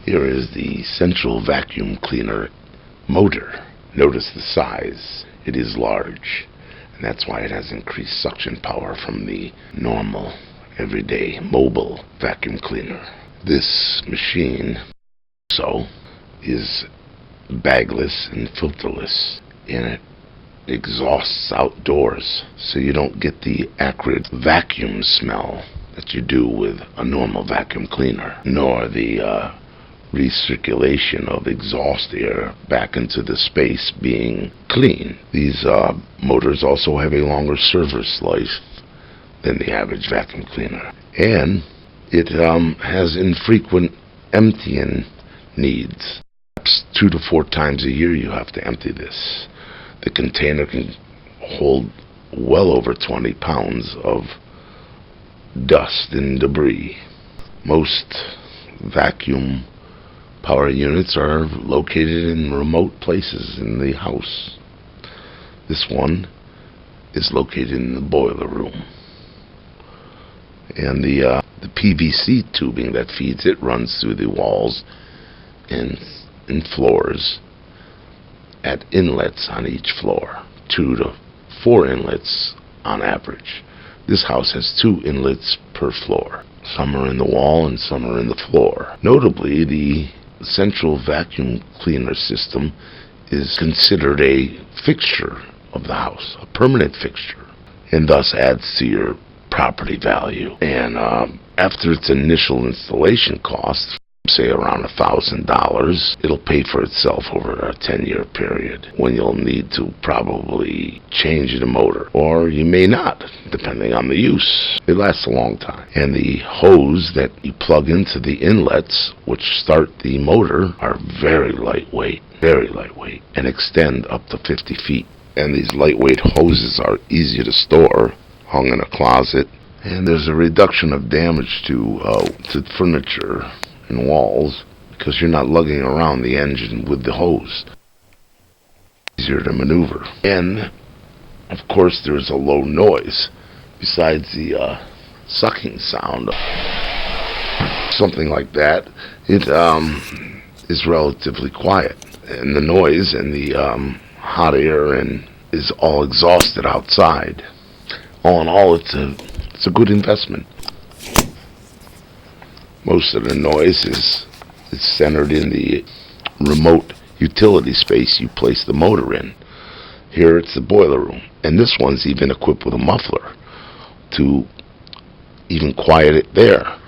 Here is the central vacuum cleaner motor. Notice the size. It is large, and that's why it has increased suction power from the normal, everyday, mobile vacuum cleaner. This machine is bagless and filterless, and it exhausts outdoors, so you don't get the acrid vacuum smell that you do with a normal vacuum cleaner, nor the recirculation of exhaust air back into the space being clean. These motors also have a longer service life than the average vacuum cleaner, and it has infrequent emptying needs. Perhaps 2 to 4 times a year you have to empty this. The container can hold well over 20 pounds of dust and debris. Most vacuum power units are located in remote places in the house. This one is located in the boiler room. And the PVC tubing that feeds it runs through the walls and floors at inlets on each floor, 2 to 4 inlets on average. This house has 2 inlets per floor. Some are in the wall and some are in the floor. Notably, the central vacuum cleaner system is considered a fixture of the house, a permanent fixture, and thus adds to your property value. And after its initial installation cost, say around $1,000, it'll pay for itself over a 10-year period, when you'll need to probably change the motor, or you may not, depending on the use. It lasts a long time. And the hose that you plug into the inlets, which start the motor, are very lightweight, and extend up to 50 feet. And these lightweight hoses are easy to store, hung in a closet, and there's a reduction of damage to furniture and walls, because you're not lugging around the engine with the hose. Easier to maneuver. And of course there's a low noise besides the sucking sound. Something like that, it is relatively quiet, and the noise and the hot air and is all exhausted outside. All in all, it's a good investment. Most of the noise is centered in the remote utility space you place the motor in. Here it's the boiler room, and this one's even equipped with a muffler to even quiet it there.